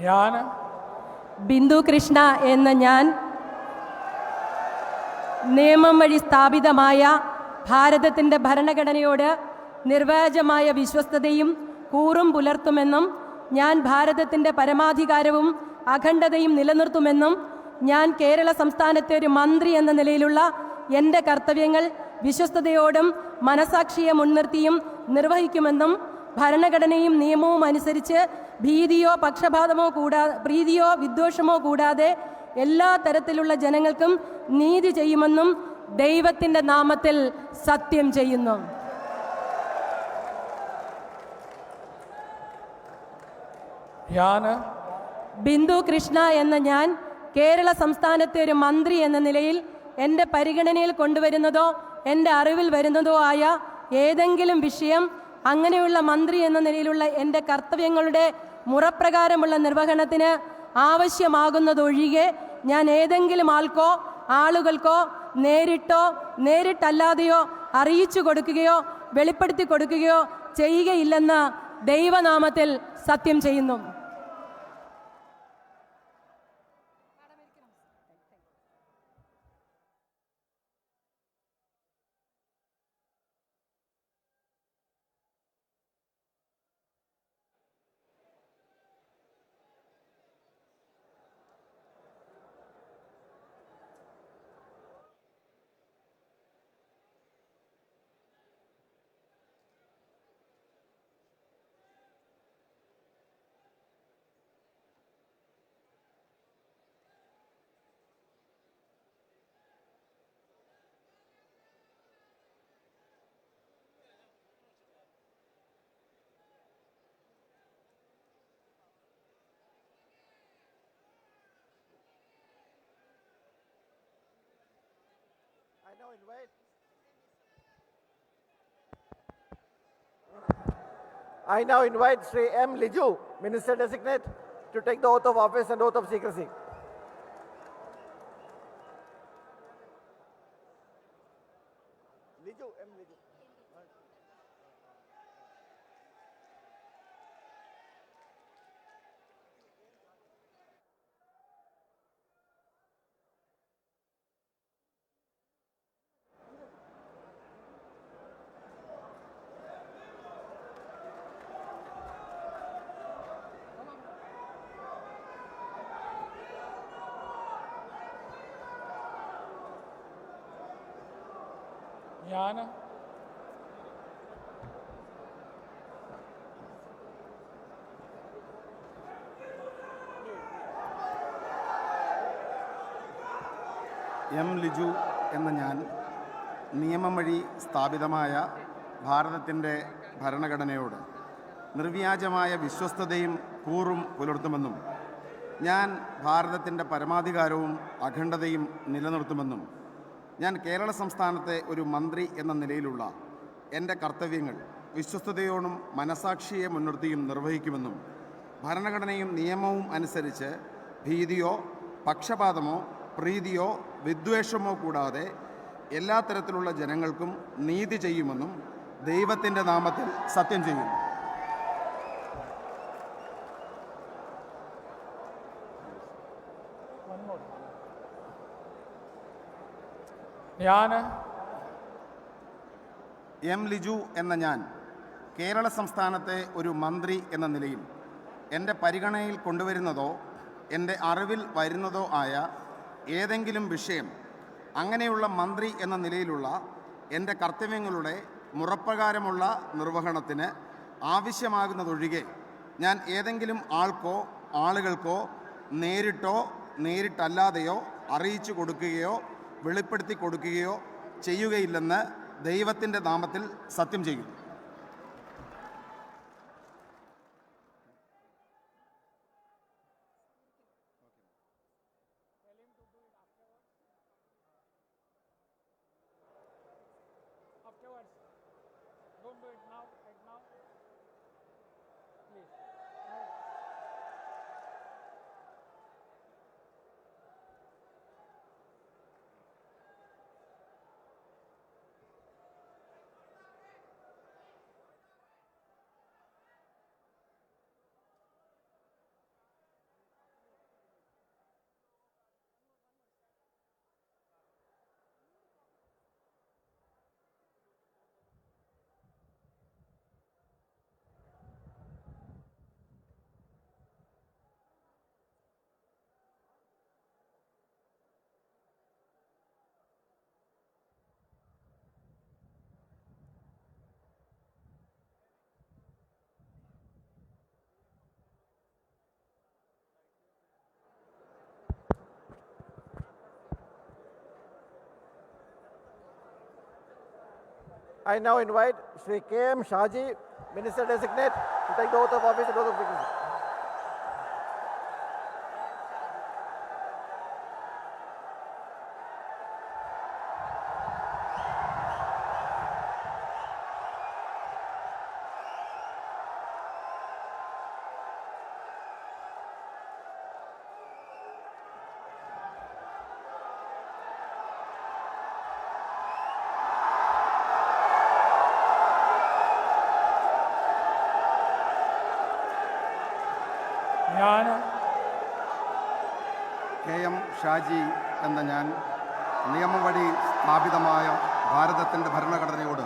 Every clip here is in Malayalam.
ഞാൻ ബിന്ദു കൃഷ്ണ എന്ന ഞാൻ നിയമം വഴി സ്ഥാപിതമായ ഭാരതത്തിൻ്റെ ഭരണഘടനയോട് നിർവ്യാജമായ വിശ്വസ്തതയും കൂറും പുലർത്തുമെന്നും ഞാൻ ഭാരതത്തിൻ്റെ പരമാധികാരവും അഖണ്ഡതയും നിലനിർത്തുമെന്നും ഞാൻ കേരള സംസ്ഥാനത്തെ ഒരു മന്ത്രി എന്ന നിലയിലുള്ള എൻ്റെ കർത്തവ്യങ്ങൾ വിശ്വസ്തയോടും മനസാക്ഷിയെ മുൻനിർത്തിയും നിർവഹിക്കുമെന്നും ഭരണഘടനയും നിയമവും അനുസരിച്ച് ഭീതിയോ പക്ഷപാതമോ പ്രീതിയോ വിദ്വേഷമോ കൂടാതെ എല്ലാ തരത്തിലുള്ള ജനങ്ങൾക്കും നീതി ചെയ്യുമെന്നും ദൈവത്തിൻ്റെ നാമത്തിൽ സത്യം ചെയ്യുന്നു. ഞാൻ ബിന്ദു കൃഷ്ണ എന്ന ഞാൻ കേരള സംസ്ഥാനത്തെ ഒരു മന്ത്രി എന്ന നിലയിൽ എൻ്റെ പരിഗണനയിൽ കൊണ്ടുവരുന്നതോ എൻ്റെ അറിവിൽ വരുന്നതോ ആയ ഏതെങ്കിലും വിഷയം അങ്ങനെയുള്ള മന്ത്രി എന്ന നിലയിലുള്ള എൻ്റെ കർത്തവ്യങ്ങളുടെ മുറപ്രകാരമുള്ള നിർവഹണത്തിന് ആവശ്യമാകുന്നതൊഴികെ ഞാൻ ഏതെങ്കിലും ആളുകൾക്കോ നേരിട്ടോ നേരിട്ടല്ലാതെയോ അറിയിച്ചു കൊടുക്കുകയോ വെളിപ്പെടുത്തി കൊടുക്കുകയോ ചെയ്യുകയില്ലെന്ന് ദൈവനാമത്തിൽ സത്യം ചെയ്യുന്നു. I now invite Sri M. Liju, Minister Designate, to take the oath of office and oath of secrecy. Liju, M. Liju. ഞാൻ എം ലിജു എന്ന ഞാൻ നിയമം വഴി സ്ഥാപിതമായ ഭാരതത്തിൻ്റെ ഭരണഘടനയോട് നിർവ്യാജമായ വിശ്വസ്തതയും കൂറും പുലർത്തുമെന്നും ഞാൻ ഭാരതത്തിൻ്റെ പരമാധികാരവും അഖണ്ഡതയും നിലനിർത്തുമെന്നും ഞാൻ കേരള സംസ്ഥാനത്തെ ഒരു മന്ത്രി എന്ന നിലയിലുള്ള എൻ്റെ കർത്തവ്യങ്ങൾ വിശ്വസ്തയോടും മനസാക്ഷിയെ മുൻനിർത്തിയും നിർവഹിക്കുമെന്നും ഭരണഘടനയും നിയമവും അനുസരിച്ച് ഭീതിയോ പക്ഷപാതമോ പ്രീതിയോ വിദ്വേഷമോ കൂടാതെ എല്ലാ തരത്തിലുള്ള ജനങ്ങൾക്കും നീതി ചെയ്യുമെന്നും ദൈവത്തിൻ്റെ നാമത്തിൽ സത്യം ചെയ്യുന്നു. ഞാൻ എം ലിജു എന്ന ഞാൻ കേരള സംസ്ഥാനത്തെ ഒരു മന്ത്രി എന്ന നിലയിൽ എൻ്റെ പരിഗണനയിൽ കൊണ്ടുവരുന്നതോ എൻ്റെ അറിവിൽ വരുന്നതോ ആയ ഏതെങ്കിലും വിഷയം അങ്ങനെയുള്ള മന്ത്രി എന്ന നിലയിലുള്ള എൻ്റെ കർത്തവ്യങ്ങളുടെ മുറപ്രകാരമുള്ള നിർവഹണത്തിന് ആവശ്യമാകുന്നതൊഴികെ ഞാൻ ഏതെങ്കിലും ആളുകൾക്കോ നേരിട്ടോ നേരിട്ടല്ലാതെയോ അറിയിച്ചു കൊടുക്കുകയോ വെളിപ്പെടുത്തി കൊടുക്കുകയോ ചെയ്യുകയില്ലെന്ന് ദൈവത്തിൻ്റെ നാമത്തിൽ സത്യം ചെയ്യുന്നു. I now invite Shri K.M. Shaji, Minister Designate, to take the oath of office and oath of secrecy. ഞാൻ KM ഷാജി എന്ന ഞാൻ നിയമം വഴി സ്ഥാപിതമായ ഭാരതത്തിൻ്റെ ഭരണഘടനയോട്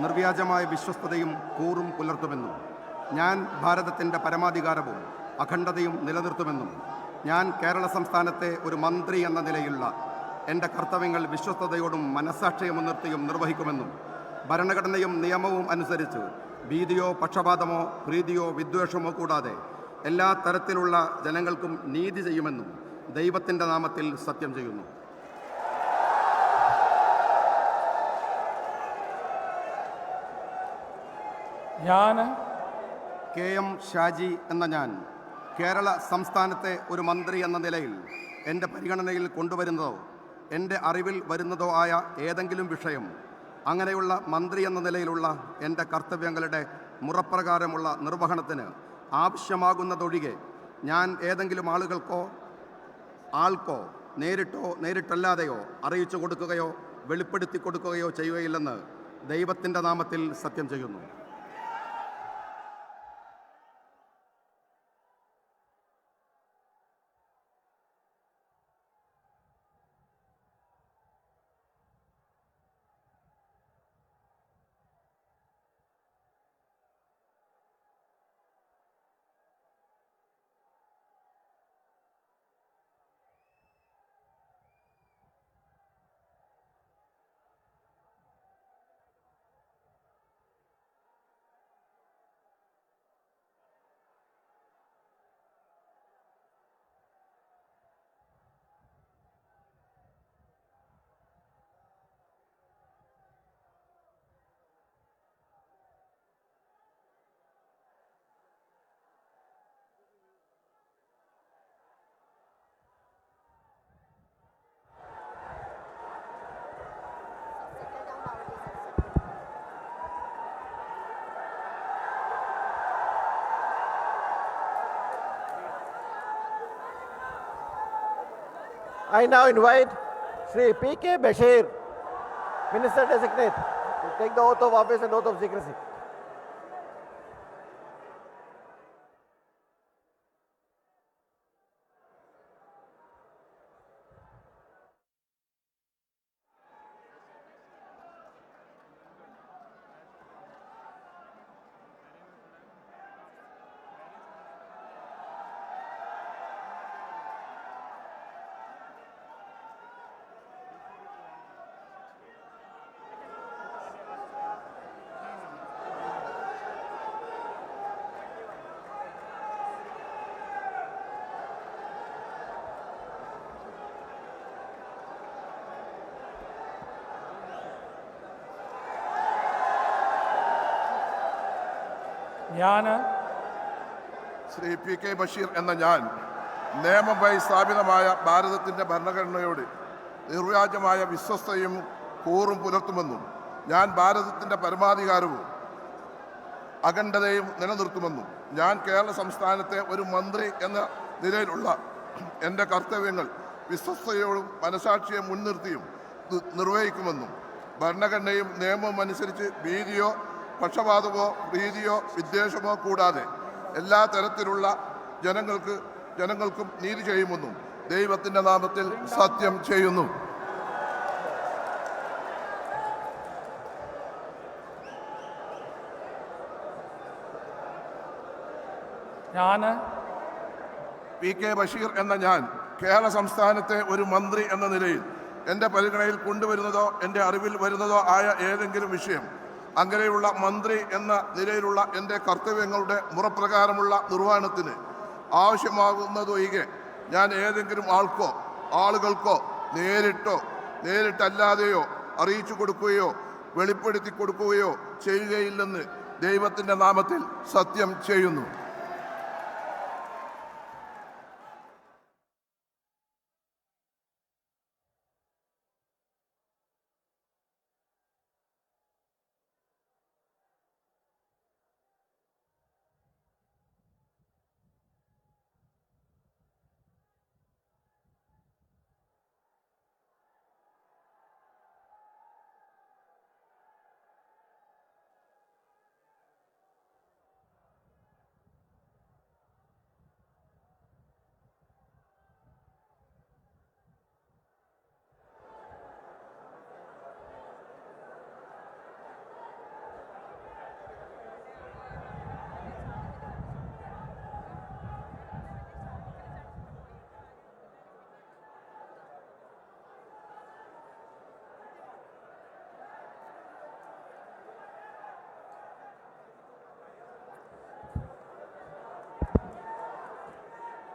നിർവ്യാജമായ വിശ്വസ്തതയും കൂറും പുലർത്തുമെന്നും ഞാൻ ഭാരതത്തിൻ്റെ പരമാധികാരവും അഖണ്ഡതയും നിലനിർത്തുമെന്നും ഞാൻ കേരള സംസ്ഥാനത്തെ ഒരു മന്ത്രി എന്ന നിലയിലുള്ള എൻ്റെ കർത്തവ്യങ്ങൾ വിശ്വസ്തയോടും മനസ്സാക്ഷിയെ മുൻനിർത്തിയും നിർവഹിക്കുമെന്നും ഭരണഘടനയും നിയമവും അനുസരിച്ച് ഭീതിയോ പക്ഷപാതമോ പ്രീതിയോ വിദ്വേഷമോ കൂടാതെ എല്ലാ തരത്തിലുള്ള ജനങ്ങൾക്കും നീതി ചെയ്യുമെന്നും ദൈവത്തിൻ്റെ നാമത്തിൽ സത്യം ചെയ്യുന്നു. ഞാൻ KM ഷാജി എന്ന ഞാൻ കേരള സംസ്ഥാനത്തെ ഒരു മന്ത്രി എന്ന നിലയിൽ എൻ്റെ പരിഗണനയിൽ കൊണ്ടുവരുന്നതോ എൻ്റെ അറിവിൽ വരുന്നതോ ആയ ഏതെങ്കിലും വിഷയം അങ്ങനെയുള്ള മന്ത്രി എന്ന നിലയിലുള്ള എൻ്റെ കർത്തവ്യങ്ങളുടെ മുറപ്രകാരമുള്ള നിർവഹണത്തിന് ആവശ്യമാകുന്നതൊഴികെ ഞാൻ ഏതെങ്കിലും ആൾക്കോ നേരിട്ടോ നേരിട്ടല്ലാതെയോ അറിയിച്ചു കൊടുക്കുകയോ വെളിപ്പെടുത്തി കൊടുക്കുകയോ ചെയ്യുകയില്ലെന്ന് ദൈവത്തിൻ്റെ നാമത്തിൽ സത്യം ചെയ്യുന്നു. I now invite Shri P.K. Bashir, Minister Designate, to take the oath of office and oath of secrecy. ഞാൻ ശ്രീ P.K. ബഷീർ എന്ന ഞാൻ നിയമമായി സ്ഥാപിതമായ ഭാരതത്തിൻ്റെ ഭരണഘടനയോട് നിർവ്യാജമായ വിശ്വസ്തയും കൂറും പുലർത്തുമെന്നും ഞാൻ ഭാരതത്തിൻ്റെ പരമാധികാരവും അഖണ്ഡതയും നിലനിർത്തുമെന്നും ഞാൻ കേരള സംസ്ഥാനത്തെ ഒരു മന്ത്രി എന്ന നിലയിലുള്ള എൻ്റെ കർത്തവ്യങ്ങൾ വിശ്വസ്തയോടും മനസാക്ഷിയെ മുൻനിർത്തിയും നിർവഹിക്കുമെന്നും ഭരണഘടനയും നിയമവും അനുസരിച്ച് ഭീതിയോ പക്ഷപാതമോ പ്രീതിയോ വിദ്വേഷമോ കൂടാതെ എല്ലാ തരത്തിലുള്ള ജനങ്ങൾക്കും നീതി ചെയ്യുമെന്നും ദൈവത്തിൻ്റെ നാമത്തിൽ സത്യം ചെയ്യുന്നു. ഞാൻ P.K. ബഷീർ എന്ന ഞാൻ കേരള സംസ്ഥാനത്തെ ഒരു മന്ത്രി എന്ന നിലയിൽ എൻ്റെ പരിഗണനയിൽ കൊണ്ടുവരുന്നതോ എൻ്റെ അറിവിൽ വരുന്നതോ ആയ ഏതെങ്കിലും വിഷയം അങ്ങനെയുള്ള മന്ത്രി എന്ന നിലയിലുള്ള എൻ്റെ കർത്തവ്യങ്ങളുടെ മുറപ്രകാരമുള്ള നിർവഹണത്തിന് ആവശ്യമാകുന്നതൊഴികെ ഞാൻ ഏതെങ്കിലും ആളുകൾക്കോ നേരിട്ടല്ലാതെയോ അറിയിച്ചു കൊടുക്കുകയോ വെളിപ്പെടുത്തി കൊടുക്കുകയോ ചെയ്യുകയില്ലെന്ന് ദൈവത്തിൻ്റെ നാമത്തിൽ സത്യം ചെയ്യുന്നു.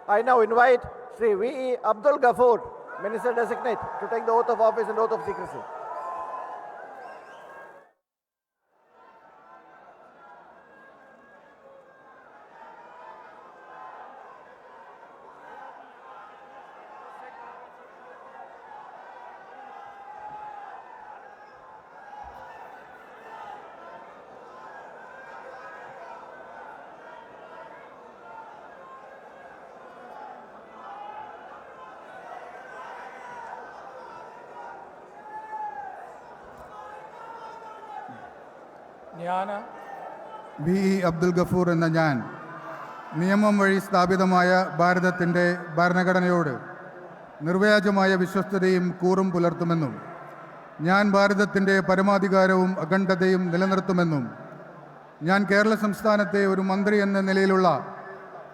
I now invite Sri V.E. Abdul Ghafoor, Minister Designate, to take the oath of office and oath of secrecy. ഞാൻ വി ഇ അബ്ദുൽ ഗഫൂർ എന്ന ഞാൻ നിയമം വഴി സ്ഥാപിതമായ ഭാരതത്തിൻ്റെ ഭരണഘടനയോട് നിർവ്യാജമായ വിശ്വസ്തതയും കൂറും പുലർത്തുമെന്നും ഞാൻ ഭാരതത്തിൻ്റെ പരമാധികാരവും അഖണ്ഡതയും നിലനിർത്തുമെന്നും ഞാൻ കേരള സംസ്ഥാനത്തെ ഒരു മന്ത്രി എന്ന നിലയിലുള്ള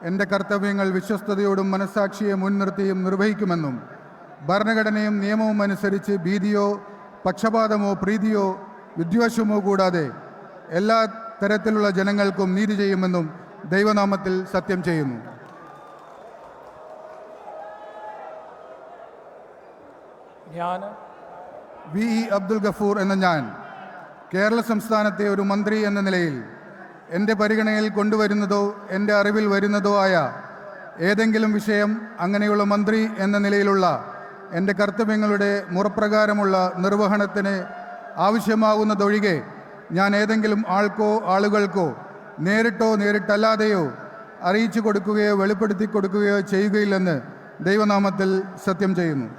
എൻ്റെ കർത്തവ്യങ്ങൾ വിശ്വസ്തയോടും മനസ്സാക്ഷിയെ മുൻനിർത്തിയും നിർവഹിക്കുമെന്നും ഭരണഘടനയും നിയമവും അനുസരിച്ച് ഭീതിയോ പക്ഷപാതമോ പ്രീതിയോ വിദ്വേഷമോ കൂടാതെ എല്ലാ തരത്തിലുള്ള ജനങ്ങൾക്കും നീതി ചെയ്യുമെന്നും ദൈവനാമത്തിൽ സത്യം ചെയ്യുന്നു. ഞാൻ വി ഇ അബ്ദുൽ ഗഫൂർ എന്ന ഞാൻ കേരള സംസ്ഥാനത്തെ ഒരു മന്ത്രി എന്ന നിലയിൽ എൻ്റെ പരിഗണനയിൽ കൊണ്ടുവരുന്നതോ എൻ്റെ അറിവിൽ വരുന്നതോ ആയ ഏതെങ്കിലും വിഷയം അങ്ങനെയുള്ള മന്ത്രി എന്ന നിലയിലുള്ള എൻ്റെ കർത്തവ്യങ്ങളുടെ മുറപ്രകാരമുള്ള നിർവഹണത്തിന് ആവശ്യമാകുന്നതൊഴികെ ഞാൻ ഏതെങ്കിലും ആൾക്കോ ആളുകൾക്കോ നേരിട്ടോ നേരിട്ടല്ലാതെയോ അറിയിച്ചു കൊടുക്കുകയോ വെളിപ്പെടുത്തി കൊടുക്കുകയോ ചെയ്യുകയില്ലെന്ന് ദൈവനാമത്തിൽ സത്യം ചെയ്യുന്നു.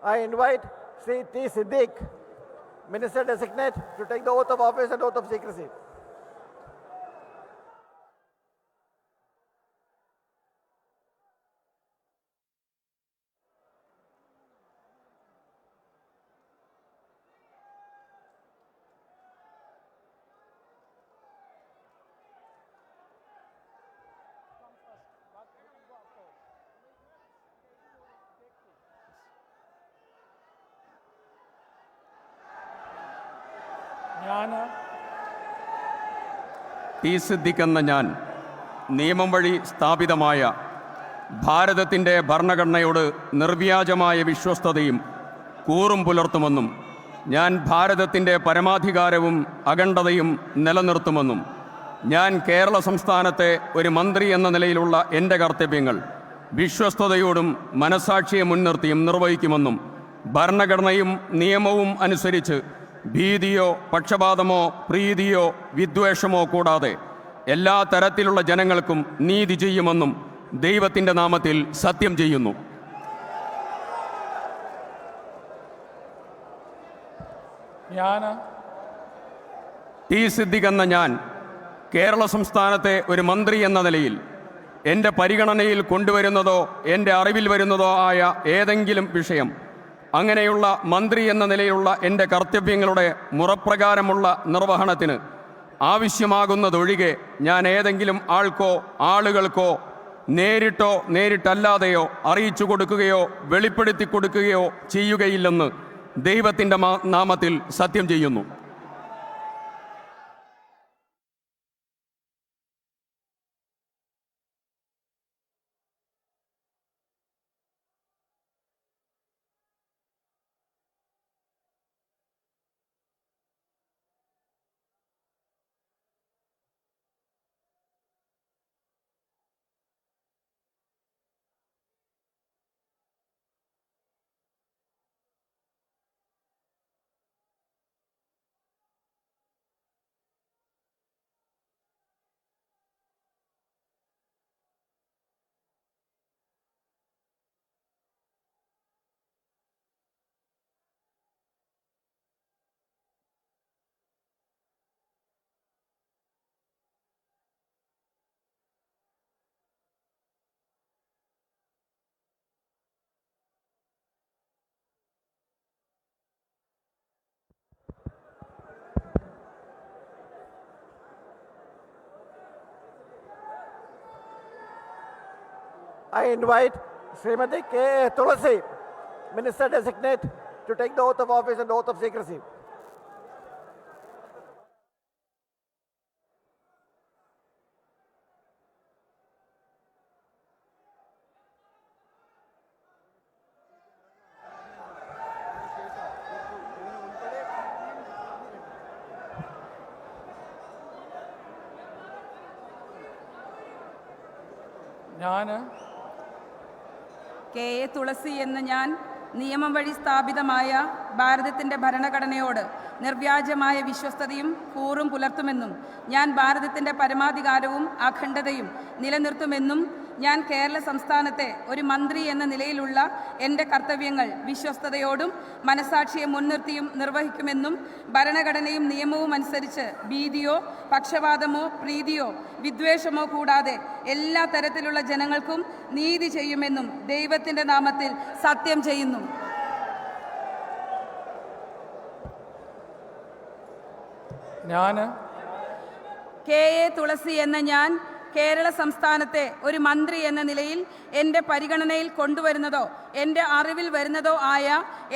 I invite Sri T. Siddiq, Minister Designate, to take the oath of office and oath of secrecy. ഞാൻ ടി സിദ്ദിഖ് എന്ന ഞാൻ നിയമം വഴി സ്ഥാപിതമായ ഭാരതത്തിൻ്റെ ഭരണഘടനയോട് നിർവ്യാജമായ വിശ്വസ്തതയും കൂറും പുലർത്തുമെന്നും ഞാൻ ഭാരതത്തിൻ്റെ പരമാധികാരവും അഖണ്ഡതയും നിലനിർത്തുമെന്നും ഞാൻ കേരള സംസ്ഥാനത്തെ ഒരു മന്ത്രി എന്ന നിലയിലുള്ള എൻ്റെ കർത്തവ്യങ്ങൾ വിശ്വസ്തയോടും മനസ്സാക്ഷിയെ മുൻനിർത്തിയും നിർവഹിക്കുമെന്നും ഭരണഘടനയും നിയമവും അനുസരിച്ച് ഭീതിയോ പക്ഷപാതമോ പ്രീതിയോ വിദ്വേഷമോ കൂടാതെ എല്ലാ തരത്തിലുള്ള ജനങ്ങൾക്കും നീതി ചെയ്യുമെന്നും ദൈവത്തിൻ്റെ നാമത്തിൽ സത്യം ചെയ്യുന്നു. ഞാൻ ടി സിദ്ദിഖ് എന്ന ഞാൻ കേരള സംസ്ഥാനത്തെ ഒരു മന്ത്രി എന്ന നിലയിൽ എൻ്റെ പരിഗണനയിൽ കൊണ്ടുവരുന്നതോ എൻ്റെ അറിവിൽ വരുന്നതോ ആയ ഏതെങ്കിലും വിഷയം, അങ്ങനെയുള്ള മന്ത്രി എന്ന നിലയിലുള്ള എൻ്റെ കർത്തവ്യങ്ങളുടെ മുറപ്രകാരമുള്ള നിർവഹണത്തിന് ആവശ്യമാകുന്നതൊഴികെ ഞാൻ ഏതെങ്കിലും ആൾക്കോ ആളുകൾക്കോ നേരിട്ടോ നേരിട്ടല്ലാതെയോ അറിയിച്ചു കൊടുക്കുകയോ വെളിപ്പെടുത്തി കൊടുക്കുകയോ ചെയ്യുകയില്ലെന്ന് ദൈവത്തിൻ്റെ നാമത്തിൽ സത്യം ചെയ്യുന്നു. I invite Srimati K. Tulasi, Minister Designate, to take the oath of office and oath of secrecy. ഞാൻ കെ എ തുളസി എന്ന ഞാൻ നിയമം വഴി സ്ഥാപിതമായ ഭാരതത്തിൻ്റെ ഭരണഘടനയോട് നിർവ്യാജമായ വിശ്വസ്തതയും കൂറും പുലർത്തുമെന്നും ഞാൻ ഭാരതത്തിൻ്റെ പരമാധികാരവും അഖണ്ഡതയും നിലനിർത്തുമെന്നും ഞാൻ കേരള സംസ്ഥാനത്തെ ഒരു മന്ത്രി എന്ന നിലയിലുള്ള എൻ്റെ കർത്തവ്യങ്ങൾ വിശ്വസ്തയോടും മനസാക്ഷിയെ മുൻനിർത്തിയും നിർവഹിക്കുമെന്നും ഭരണഘടനയും നിയമവും അനുസരിച്ച് ഭീതിയോ പക്ഷപാതമോ പ്രീതിയോ വിദ്വേഷമോ കൂടാതെ എല്ലാ തരത്തിലുള്ള ജനങ്ങൾക്കും നീതി ചെയ്യുമെന്നും ദൈവത്തിൻ്റെ നാമത്തിൽ സത്യം ചെയ്യുന്നു. ഞാൻ കെ എ തുളസി എന്ന ഞാൻ കേരള സംസ്ഥാനത്തെ ഒരു മന്ത്രി എന്ന നിലയിൽ എൻ്റെ പരിഗണനയിൽ കൊണ്ടുവരുന്നതോ എൻ്റെ അറിവിൽ വരുന്നതോ ആയ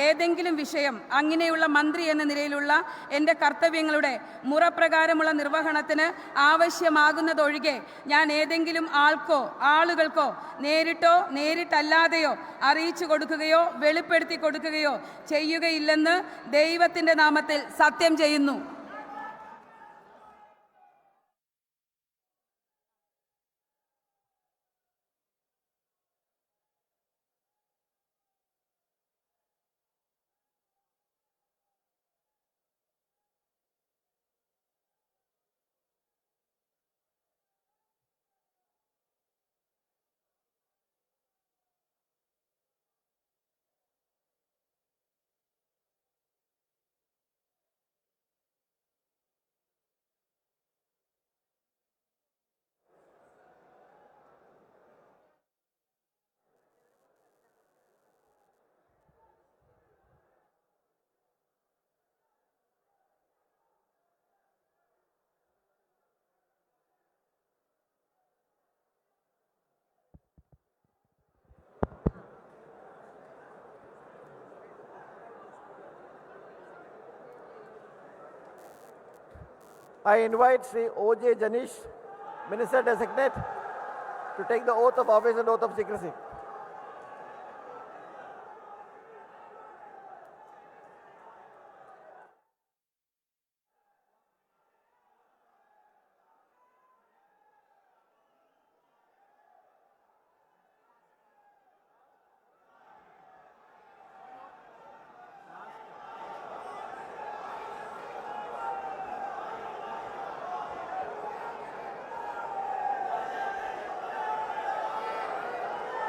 ഏതെങ്കിലും വിഷയം, അങ്ങനെയുള്ള മന്ത്രി എന്ന നിലയിലുള്ള എൻ്റെ കർത്തവ്യങ്ങളുടെ മുറപ്രകാരമുള്ള നിർവഹണത്തിന് ആവശ്യമാകുന്നതൊഴികെ ഞാൻ ഏതെങ്കിലും ആൾക്കോ ആളുകൾക്കോ നേരിട്ടോ നേരിട്ടല്ലാതെയോ അറിയിച്ചു കൊടുക്കുകയോ വെളിപ്പെടുത്തി കൊടുക്കുകയോ ചെയ്യുകയില്ലെന്ന് ദൈവത്തിൻ്റെ നാമത്തിൽ സത്യം ചെയ്യുന്നു. I invite Sri O.J. Janish, Minister Designate, to take the oath of office and oath of secrecy.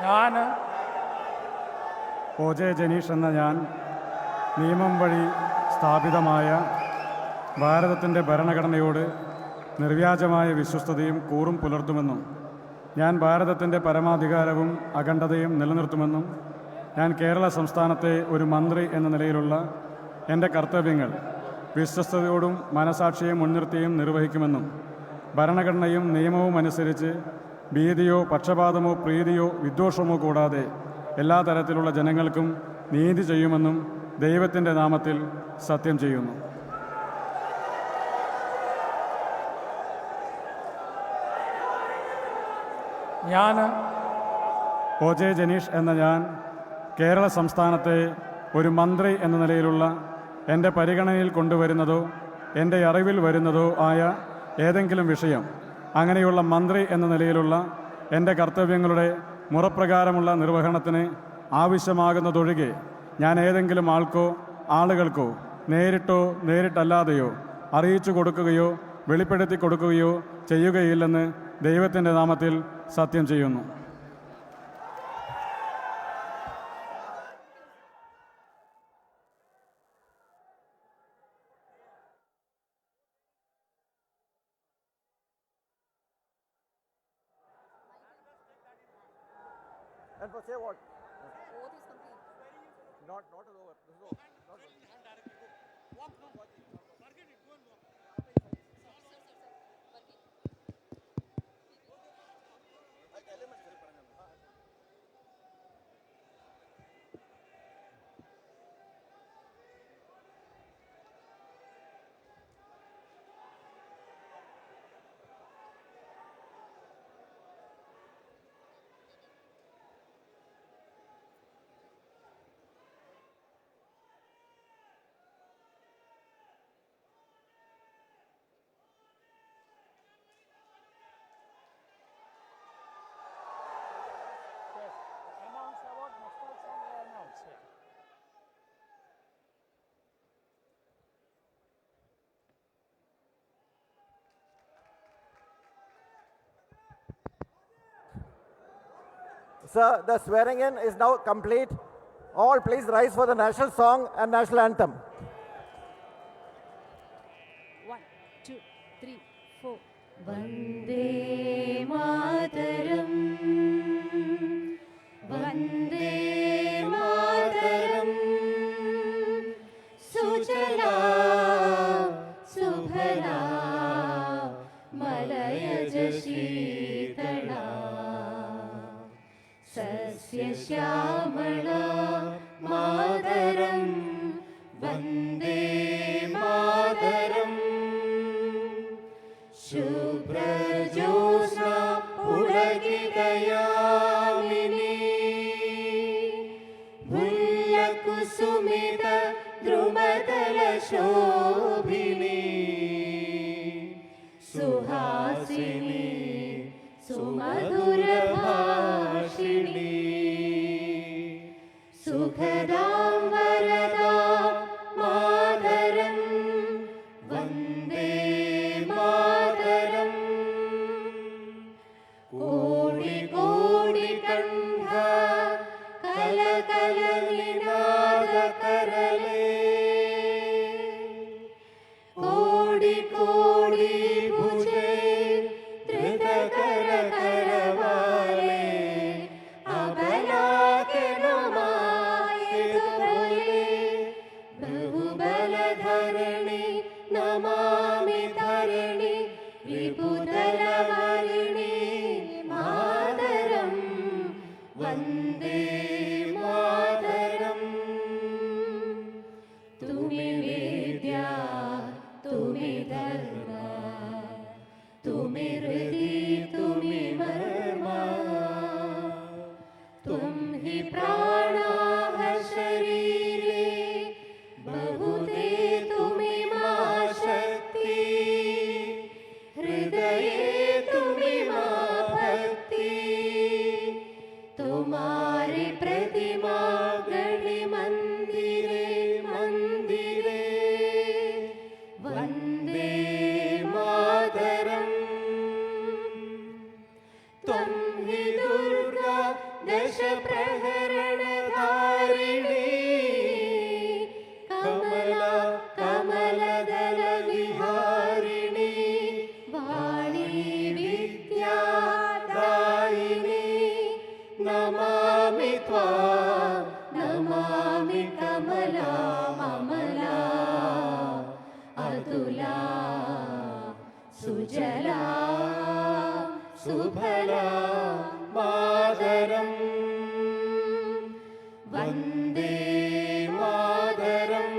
ഞാൻ ഒ ജെ ജനീഷ് എന്ന ഞാൻ നിയമം വഴി സ്ഥാപിതമായ ഭാരതത്തിൻ്റെ ഭരണഘടനയോട് നിർവ്യാജമായ വിശ്വസ്തതയും കൂറും പുലർത്തുമെന്നും ഞാൻ ഭാരതത്തിൻ്റെ പരമാധികാരവും അഖണ്ഡതയും നിലനിർത്തുമെന്നും ഞാൻ കേരള സംസ്ഥാനത്തെ ഒരു മന്ത്രി എന്ന നിലയിലുള്ള എൻ്റെ കർത്തവ്യങ്ങൾ വിശ്വസ്തയോടും മനസാക്ഷിയെ മുൻനിർത്തിയും നിർവഹിക്കുമെന്നും ഭരണഘടനയും നിയമവും അനുസരിച്ച് ഭീതിയോ പക്ഷപാതമോ പ്രീതിയോ വിദ്വേഷമോ കൂടാതെ എല്ലാ തരത്തിലുള്ള ജനങ്ങൾക്കും നീതി ചെയ്യുമെന്നും ദൈവത്തിൻ്റെ നാമത്തിൽ സത്യം ചെയ്യുന്നു. ഞാൻ ഒ ജെ ജനീഷ് എന്ന ഞാൻ കേരള സംസ്ഥാനത്തെ ഒരു മന്ത്രി എന്ന നിലയിലുള്ള എൻ്റെ പരിഗണനയിൽ കൊണ്ടുവരുന്നതോ എൻ്റെ അറിവിൽ വരുന്നതോ ആയ ഏതെങ്കിലും വിഷയം അങ്ങനെയുള്ള മന്ത്രി എന്ന നിലയിലുള്ള എൻ്റെ കർത്തവ്യങ്ങളുടെ മുറപ്രകാരമുള്ള നിർവഹണത്തിന് ആവശ്യമാകുന്നതൊഴികെ ഞാൻ ഏതെങ്കിലും ആളുകൾക്കോ നേരിട്ടോ നേരിട്ടല്ലാതെയോ അറിയിച്ചു കൊടുക്കുകയോ വെളിപ്പെടുത്തി കൊടുക്കുകയോ ചെയ്യുകയില്ലെന്ന് ദൈവത്തിൻ്റെ നാമത്തിൽ സത്യം ചെയ്യുന്നു. And for say what? Oath is complete. Not over. This is over. Not over. Walk, no. Forget it. Go and walk. Sir, the swearing in is now complete. All please rise for the national song and national anthem. 1, 2, 3, 4. Vande Mataram, Vande Mataram, Sujala, Subhala, Malayaja Sheetala, Sasya Shyamala, Mataram, Vande Mataram, Shubhra Jyosna Pulakitayamini, Bhulla Kusumita Drumadala Shobhini, Suhasini Sumadura Bhashini, Sukhadam Varadam Mataram, Vande Mataram, Kodi Kodi Kandha Kala Kala Ninada Karale, Kodi Kodi Bhuje Trita Kara Karavale, Abala Kenoma സുഫലാ Mataram Vande Mataram.